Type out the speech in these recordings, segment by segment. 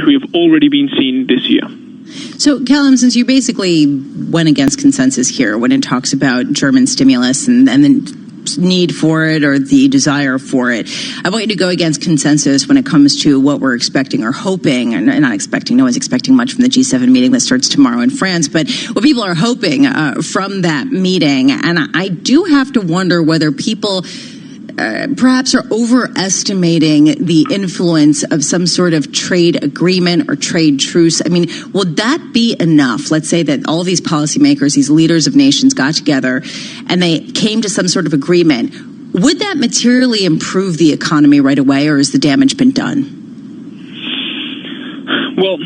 which we have already been seeing this year. So, Callum, since you basically went against consensus here when it talks about German stimulus and the need for it or the desire for it, I want you to go against consensus when it comes to what we're expecting or hoping, and not expecting, no one's expecting much from the G7 meeting that starts tomorrow in France, but what people are hoping from that meeting. And I do have to wonder whether people perhaps are overestimating the influence of some sort of trade agreement or trade truce. I mean, would that be enough? Let's say that all these policymakers, these leaders of nations got together and they came to some sort of agreement. Would that materially improve the economy right away, or has the damage been done? Well,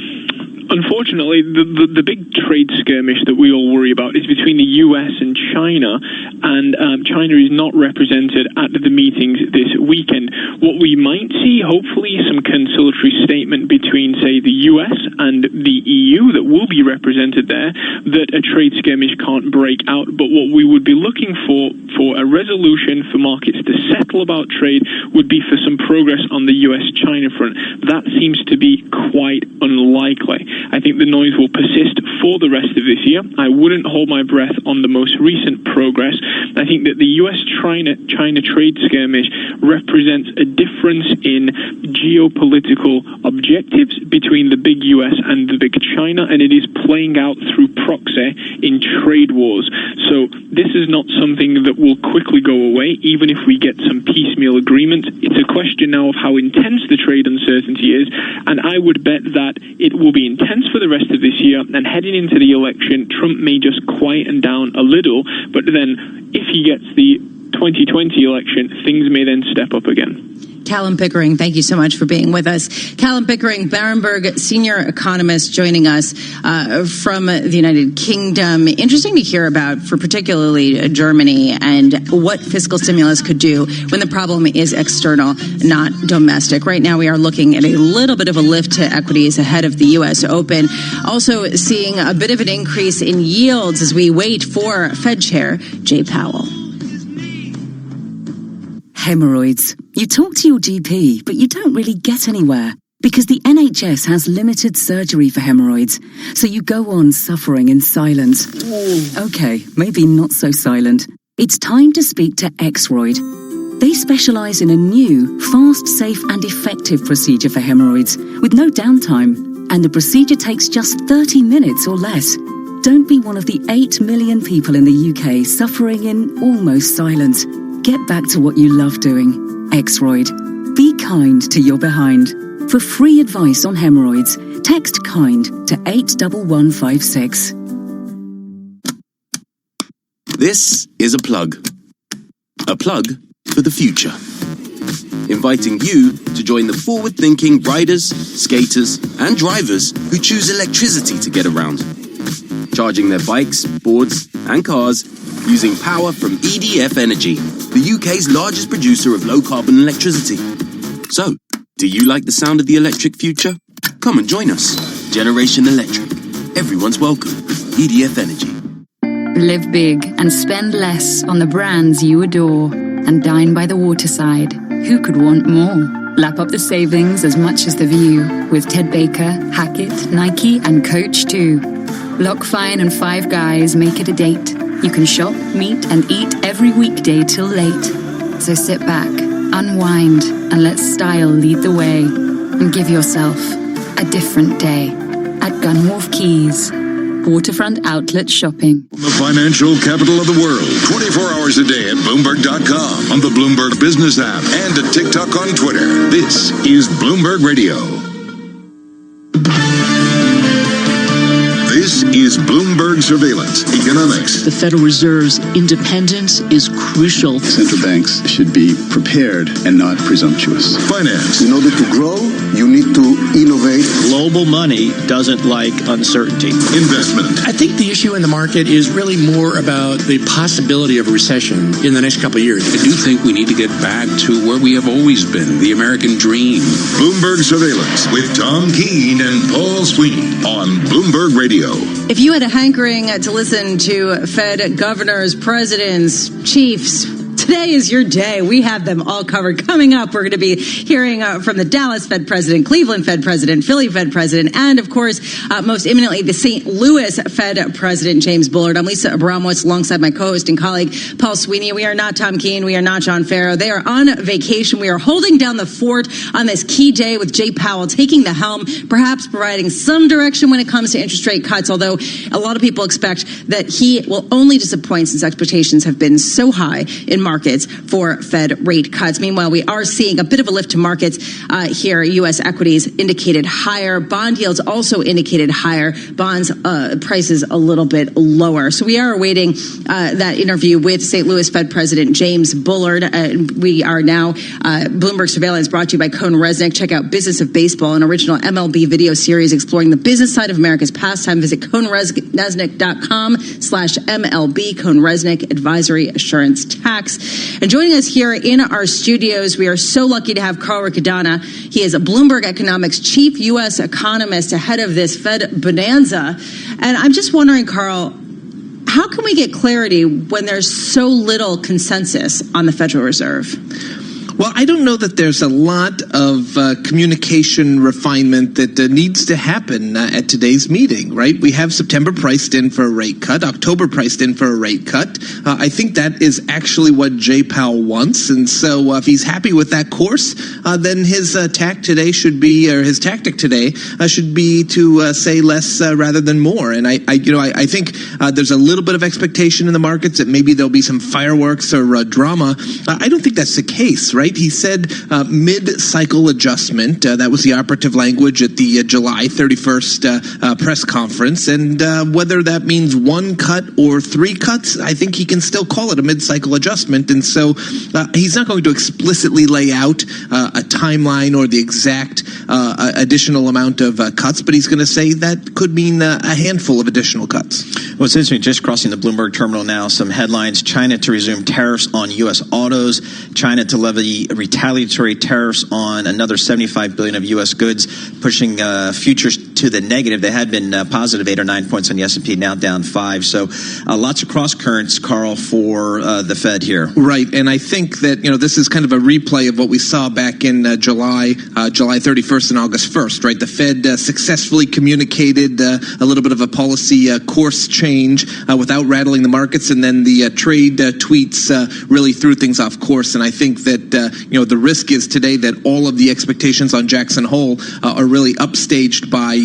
unfortunately, the big trade skirmish that we all worry about is between the US and China, and China is not represented at the meetings this weekend. What we might see, hopefully, some conciliatory statement between, say, the US and the EU that will be represented there, that a trade skirmish can't break out. But what we would be looking for a resolution for markets to settle about trade would be for some progress on the US-China front. That seems to be quite unlikely. I think the noise will persist for the rest of this year. I wouldn't hold my breath on the most recent progress. I think that the US-China trade skirmish represents a difference in geopolitical objectives between the big US and the big China, and it is playing out through proxy in trade wars. So this is not something that will quickly go away, even if we get some piecemeal agreement. It's a question now of how intense the trade uncertainty is, and I would bet that it will be intense for the rest of this year, and heading into the election, Trump may just quieten down a little, but then if he gets the 2020 election, things may then step up again. Callum Pickering, thank you so much for being with us. Callum Pickering, Berenberg senior economist, joining us from the United Kingdom. Interesting to hear about, for particularly Germany, and what fiscal stimulus could do when the problem is external, not domestic. Right now, we are looking at a little bit of a lift to equities ahead of the U.S. Open. Also seeing a bit of an increase in yields as we wait for Fed Chair Jay Powell. Hemorrhoids. You talk to your GP, but you don't really get anywhere because the NHS has limited surgery for hemorrhoids, so you go on suffering in silence. Okay, maybe not so silent. It's time to speak to Xroid. They specialise in a new, fast, safe and effective procedure for hemorrhoids with no downtime, and the procedure takes just 30 minutes or less. Don't be one of the 8 million people in the UK suffering in almost silence. Get back to what you love doing. Xroid. Be kind to your behind. For free advice on hemorrhoids, text KIND to 81156. This is a plug. A plug for the future. Inviting you to join the forward-thinking riders, skaters, and drivers who choose electricity to get around. Charging their bikes, boards, and cars using power from EDF Energy, the UK's largest producer of low-carbon electricity. So, do you like the sound of the electric future? Come and join us. Generation Electric. Everyone's welcome. EDF Energy. Live big and spend less on the brands you adore. And dine by the waterside. Who could want more? Lap up the savings as much as the view with Ted Baker, Hackett, Nike, and Coach too. Lock Fine and Five Guys make it a date. You can shop, meet, and eat every weekday till late. So sit back, unwind, and let style lead the way. And give yourself a different day at Gunwharf Keys. Waterfront outlet shopping. The financial capital of the world, 24 hours a day at Bloomberg.com, on the Bloomberg Business app, and at TikTok on Twitter. This is Bloomberg Radio. This is Bloomberg Surveillance Economics. The Federal Reserve's independence is crucial. Central banks should be prepared and not presumptuous. Finance. In order to grow, you need to innovate. Global money doesn't like uncertainty. Investment. I think the issue in the market is really more about the possibility of a recession in the next couple of years. I do think we need to get back to where we have always been, the American dream. Bloomberg Surveillance with Tom Keene and Paul Sweeney on Bloomberg Radio. If you had a hankering to listen to Fed governors, presidents, chiefs, today today is your day. We have them all covered. Coming up, we're going to be hearing from the Dallas Fed president, Cleveland Fed president, Philly Fed president, and of course, most imminently, the St. Louis Fed president, James Bullard. I'm Lisa Abramowitz alongside my co-host and colleague, Paul Sweeney. We are not Tom Keene. We are not John Farrow. They are on vacation. We are holding down the fort on this key day with Jay Powell taking the helm, perhaps providing some direction when it comes to interest rate cuts, although a lot of people expect that he will only disappoint since expectations have been so high in markets for Fed rate cuts. Meanwhile, we are seeing a bit of a lift to markets here. U.S. equities indicated higher. Bond yields also indicated higher. Bonds prices a little bit lower. So we are awaiting that interview with St. Louis Fed President James Bullard. We are now Bloomberg Surveillance, brought to you by Cohn Resnick. Check out Business of Baseball, an original MLB video series exploring the business side of America's pastime. Visit CohnResnick.com/MLB. Cohn Resnick, Advisory Assurance Tax. And joining us here in our studios, we are so lucky to have Carl Riccadonna. He is a Bloomberg Economics chief U.S. economist ahead of this Fed bonanza. And I'm just wondering, Carl, how can we get clarity when there's so little consensus on the Federal Reserve? Well, I don't know that there's a lot of communication refinement that needs to happen at today's meeting, right? We have September priced in for a rate cut, October priced in for a rate cut. I think that is actually what Jay Powell wants. And so if he's happy with that course, then his tactic today should be to say less rather than more. And I think there's a little bit of expectation in the markets that maybe there'll be some fireworks or drama. I don't think that's the case, right? He said mid-cycle adjustment. That was the operative language at the July 31st press conference. And whether that means one cut or three cuts, I think he can still call it a mid-cycle adjustment. And so he's not going to explicitly lay out a timeline or the exact additional amount of cuts, but he's going to say that could mean a handful of additional cuts. Well, it's interesting, just crossing the Bloomberg terminal now, some headlines: China to resume tariffs on U.S. autos, China to levy retaliatory tariffs on another $75 billion of U.S. goods, pushing futures to the negative. They had been positive 8 or 9 points on the S&P, now down 5. So lots of cross currents, Carl, for the Fed here. Right, and I think that this is kind of a replay of what we saw back in July 31st and August 1st. Right, the Fed successfully communicated a little bit of a policy course change without rattling the markets, and then the trade tweets really threw things off course. And I think that the risk is today that all of the expectations on Jackson Hole are really upstaged by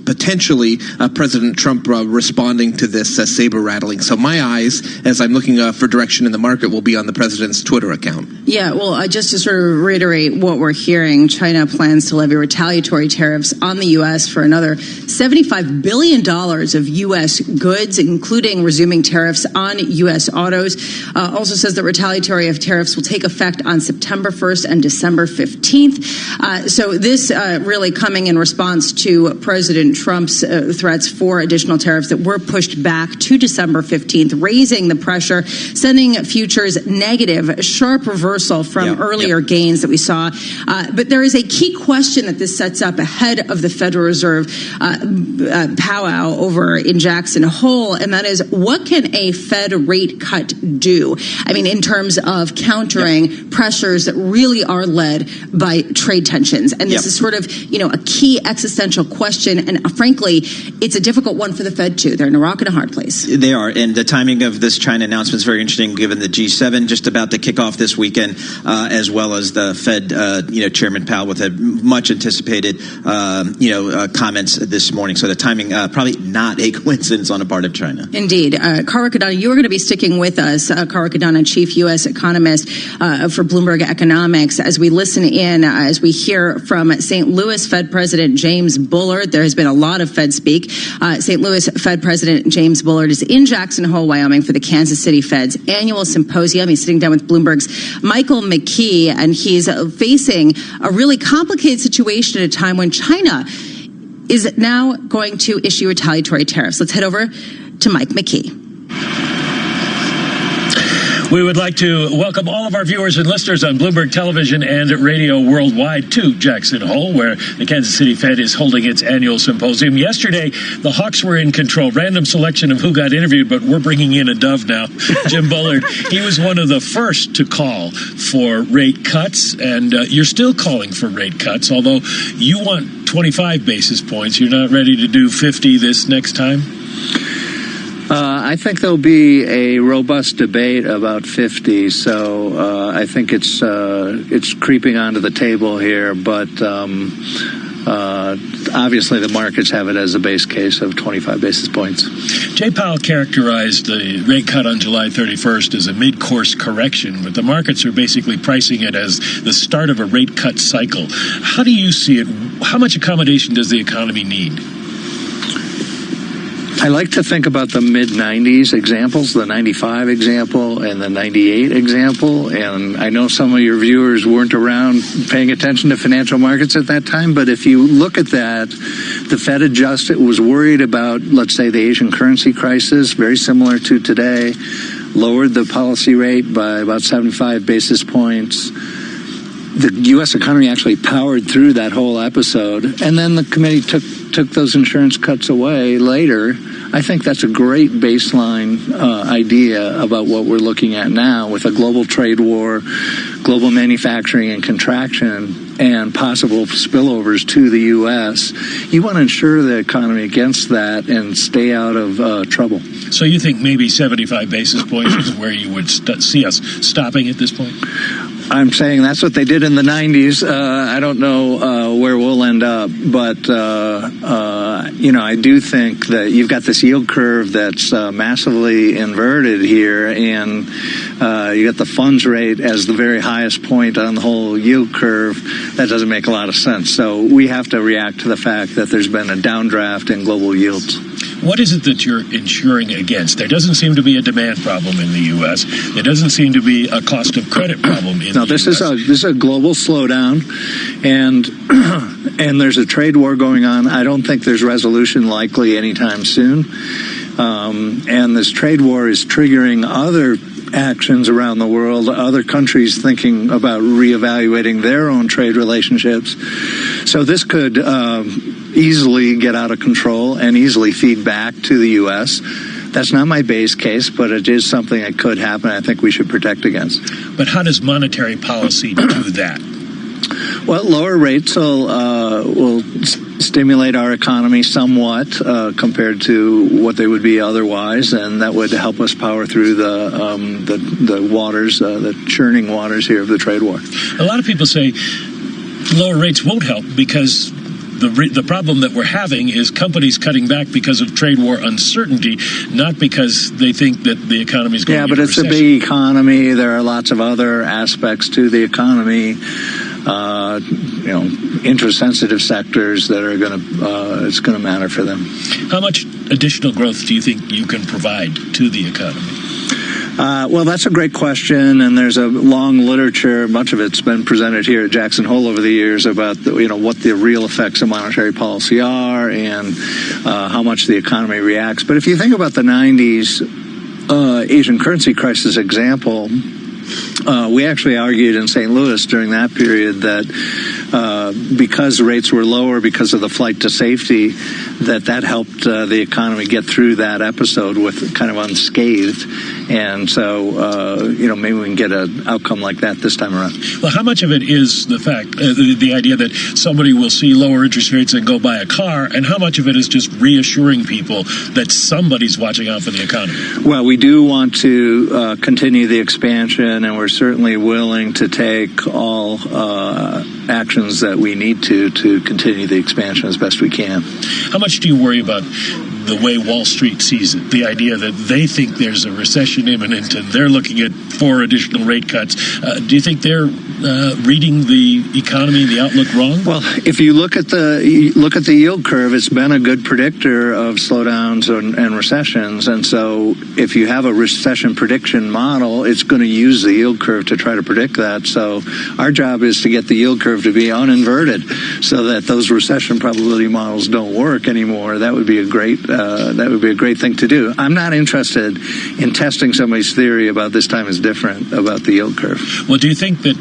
potentially President Trump responding to this saber rattling. So my eyes, as I'm looking for direction in the market, will be on the president's Twitter account. Yeah, well, just to sort of reiterate what we're hearing, China plans to levy retaliatory tariffs on the U.S. for another $75 billion of U.S. goods, including resuming tariffs on U.S. autos. Also says that retaliatory tariffs will take effect on September 1st and December 15th. So this really coming in response to President Trump's threats for additional tariffs that were pushed back to December 15th, raising the pressure, sending futures negative, a sharp reversal from earlier gains that we saw. But there is a key question that this sets up ahead of the Federal Reserve powwow over in Jackson Hole, and that is, what can a Fed rate cut do? I mean, in terms of countering pressures that really are led by trade tensions. And this is sort of, a key existential question. And frankly, it's a difficult one for the Fed, too. They're in a rock and a hard place. They are. And the timing of this China announcement is very interesting, given the G7 just about to kick off this weekend, as well as the Fed, Chairman Powell with a much anticipated, comments this morning. So the timing, probably not a coincidence on the part of China. Indeed. Carl Riccadonna, you are going to be sticking with us. Carl Riccadonna, chief U.S. economist for Bloomberg Economics, as we listen in, as we hear from St. Louis Fed President James Bullard. There has been a lot of Fed speak. St. Louis Fed President James Bullard is in Jackson Hole, Wyoming, for the Kansas City Fed's annual symposium. He's sitting down with Bloomberg's Michael McKee, and he's facing a really complicated situation at a time when China is now going to issue retaliatory tariffs. Let's head over to Mike McKee. We would like to welcome all of our viewers and listeners on Bloomberg Television and radio worldwide to Jackson Hole, where the Kansas City Fed is holding its annual symposium. Yesterday, the Hawks were in control. Random selection of who got interviewed, but we're bringing in a dove now. Jim Bullard, he was one of the first to call for rate cuts, and you're still calling for rate cuts, although you want 25 basis points. You're not ready to do 50 this next time? I think there'll be a robust debate about 50, so I think it's creeping onto the table here, but obviously the markets have it as a base case of 25 basis points. Jay Powell characterized the rate cut on July 31st as a mid-course correction, but the markets are basically pricing it as the start of a rate cut cycle. How do you see it? How much accommodation does the economy need? I like to think about the mid-90s examples, the 95 example and the 98 example. And I know some of your viewers weren't around paying attention to financial markets at that time. But if you look at that, the Fed adjusted, was worried about, let's say, the Asian currency crisis, very similar to today, lowered the policy rate by about 75 basis points. The U.S. economy actually powered through that whole episode. And then the committee took those insurance cuts away later. I think that's a great baseline idea about what we're looking at now with a global trade war, global manufacturing and contraction, and possible spillovers to the U.S. You want to insure the economy against that and stay out of trouble. So you think maybe 75 basis points is where you would see us stopping at this point? I'm saying that's what they did in the 90s. I don't know where we'll end up, but I do think that you've got this yield curve that's massively inverted here, and you got the funds rate as the very highest point on the whole yield curve. That doesn't make a lot of sense. So we have to react to the fact that there's been a downdraft in global yields. What is it that you're insuring against? There doesn't seem to be a demand problem in the U.S. There doesn't seem to be a cost of credit problem in the U.S. This is a global slowdown, and there's a trade war going on. I don't think there's resolution likely anytime soon. And this trade war is triggering other actions around the world, other countries thinking about reevaluating their own trade relationships. So this could easily get out of control and easily feed back to the U.S. That's not my base case, but it is something that could happen. I think we should protect against. But how does monetary policy do that? Well, lower rates will stimulate our economy somewhat compared to what they would be otherwise, and that would help us power through the waters, the churning waters here of the trade war. A lot of people say lower rates won't help because the problem that we're having is companies cutting back because of trade war uncertainty, not because they think that the economy is going to be in a recession. Yeah, but it's a big economy. There are lots of other aspects to the economy. Interest-sensitive sectors that are going to it's going to matter for them. How much additional growth do you think you can provide to the economy? Well, that's a great question, and there's a long literature. Much of it's been presented here at Jackson Hole over the years about what the real effects of monetary policy are and how much the economy reacts. But if you think about the 90s Asian currency crisis example, we actually argued in St. Louis during that period that because rates were lower because of the flight to safety, that helped the economy get through that episode with kind of unscathed. And so, maybe we can get an outcome like that this time around. Well, how much of it is the fact, the idea that somebody will see lower interest rates and go buy a car, and how much of it is just reassuring people that somebody's watching out for the economy? Well, we do want to continue the expansion, and we're certainly willing to take all actions that we need to continue the expansion as best we can. How much do you worry about the way Wall Street sees it, the idea that they think there's a recession imminent and they're looking at 4 additional rate cuts? Do you think they're reading the economy and the outlook wrong? Well, if you look at the yield curve, it's been a good predictor of slowdowns and recessions. And so if you have a recession prediction model, it's going to use the yield curve to try to predict that. So our job is to get the yield curve to be uninverted so that those recession probability models don't work anymore. That would be a great that would be a great thing to do. I'm not interested in testing somebody's theory about this time is different about the yield curve. Well, do you think that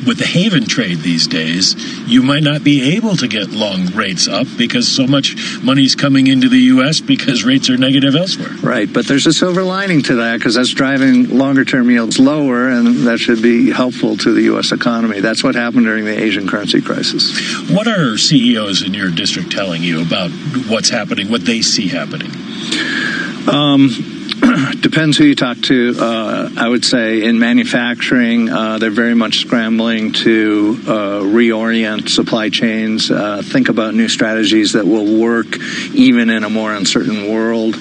with the haven trade these days, you might not be able to get long rates up because so much money's coming into the U.S. because rates are negative elsewhere? Right, but there's a silver lining to that because that's driving longer-term yields lower, and that should be helpful to the U.S. economy. That's what happened during the Asian currency crisis. What are CEOs in your district telling you about what's happening, what they see happening? Depends who you talk to. I would say in manufacturing, they're very much scrambling to reorient supply chains, think about new strategies that will work even in a more uncertain world.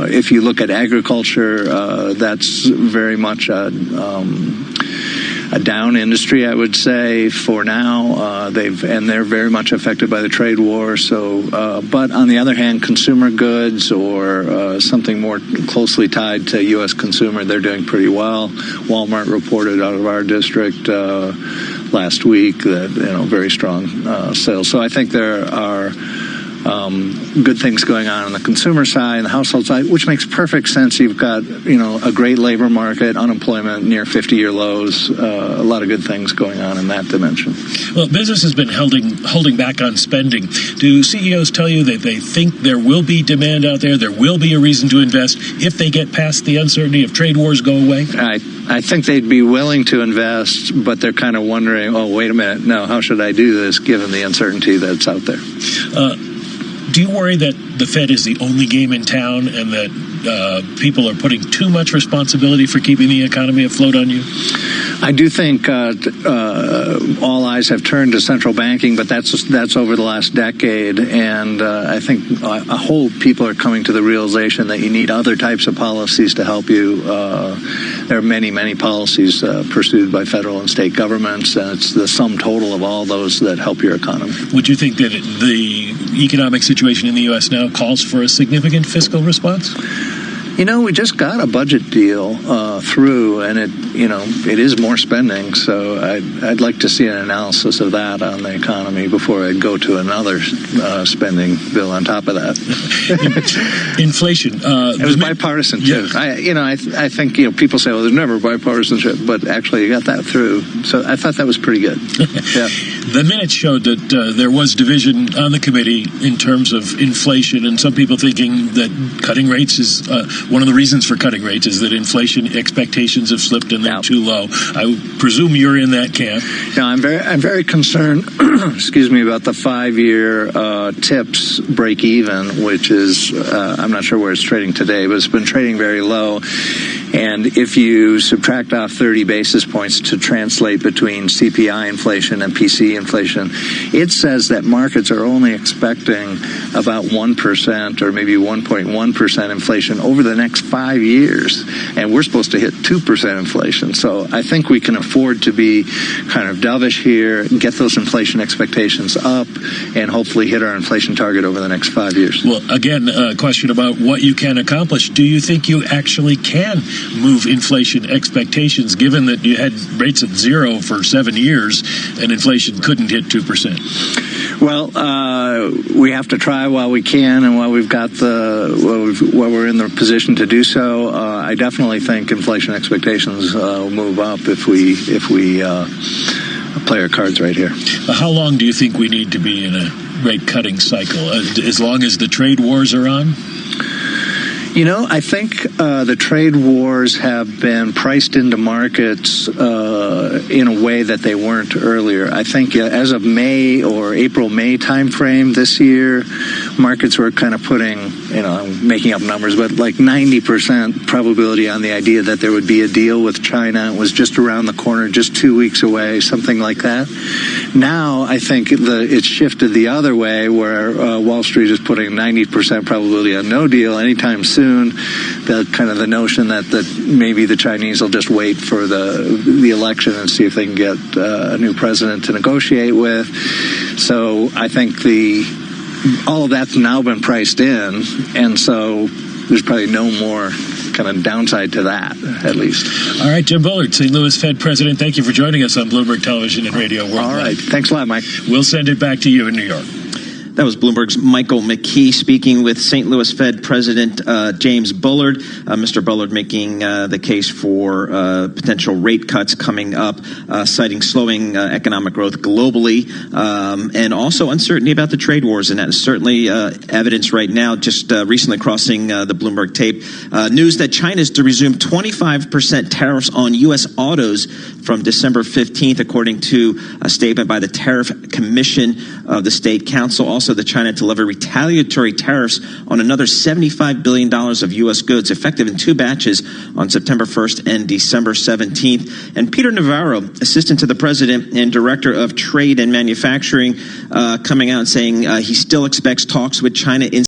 If you look at agriculture, that's very much a down industry, I would say, for now. They're very much affected by the trade war. So, but on the other hand, consumer goods or something more closely tied to U.S. consumer, they're doing pretty well. Walmart reported out of our district last week that very strong sales. So I think there are good things going on the consumer side and the household side, which makes perfect sense. You've got, a great labor market, unemployment near 50-year lows, a lot of good things going on in that dimension. Well, business has been holding back on spending. Do CEOs tell you that they think there will be demand out there will be a reason to invest if they get past the uncertainty if trade wars go away? I think they'd be willing to invest, but they're kind of wondering, oh, wait a minute, no, how should I do this given the uncertainty that's out there? Do you worry that the Fed is the only game in town and that people are putting too much responsibility for keeping the economy afloat on you? I do think all eyes have turned to central banking, but that's over the last decade, and I think a whole people are coming to the realization that you need other types of policies to help you. There are many, many policies pursued by federal and state governments, and it's the sum total of all those that help your economy. Would you think that the economic situation in the U.S. now calls for a significant fiscal response? We just got a budget deal through, and it is more spending. So I'd like to see an analysis of that on the economy before I go to another spending bill on top of that. Inflation. It was bipartisan too. Yeah. I think people say, well, there's never bipartisanship, but actually you got that through. So I thought that was pretty good. Yeah. The minutes showed that there was division on the committee in terms of inflation, and some people thinking that cutting rates is one of the reasons for cutting rates is that inflation expectations have slipped and they're too low. I presume you're in that camp. No, I'm very concerned. Excuse me, about the 5-year TIPS break even, which is I'm not sure where it's trading today, but it's been trading very low. And if you subtract off 30 basis points to translate between CPI inflation and PCE inflation, it says that markets are only expecting about 1% or maybe 1.1% inflation over the next 5 years. And we're supposed to hit 2% inflation. So I think we can afford to be kind of dovish here and get those inflation expectations up and hopefully hit our inflation target over the next 5 years. Well, again, a question about what you can accomplish. Do you think you actually can move inflation expectations, given that you had rates at 0 for 7 years and inflation couldn't hit 2%? Well, we have to try while we can, and while we've got while we're in the position to do so. I definitely think inflation expectations will move up if we play our cards right here. How long do you think we need to be in a rate cutting cycle? As long as the trade wars are on? I think the trade wars have been priced into markets in a way that they weren't earlier. I think as of May or April-May timeframe this year, markets were kind of putting, I'm making up numbers, but like 90% probability on the idea that there would be a deal with China. It was just around the corner, just 2 weeks away, something like that. Now, I think it's shifted the other way, where Wall Street is putting 90% probability on no deal anytime soon. The notion that maybe the Chinese will just wait for the election and see if they can get a new president to negotiate with. So I think all of that's now been priced in, and so there's probably no more kind of downside to that, at least. All right, Jim Bullard, St. Louis Fed President, thank you for joining us on Bloomberg Television and Radio Worldwide. All right, thanks a lot, Mike. We'll send it back to you in New York. That was Bloomberg's Michael McKee speaking with St. Louis Fed President James Bullard. Mr. Bullard making the case for potential rate cuts coming up, citing slowing economic growth globally, and also uncertainty about the trade wars. And that is certainly evidence right now, just recently crossing the Bloomberg tape. News that China is to resume 25% tariffs on U.S. autos from December 15th, according to a statement by the Tariff Commission of the State Council. Also, the China to levy retaliatory tariffs on another $75 billion of U.S. goods, effective in 2 batches on September 1st and December 17th. And Peter Navarro, assistant to the president and director of trade and manufacturing, coming out and saying he still expects talks with China in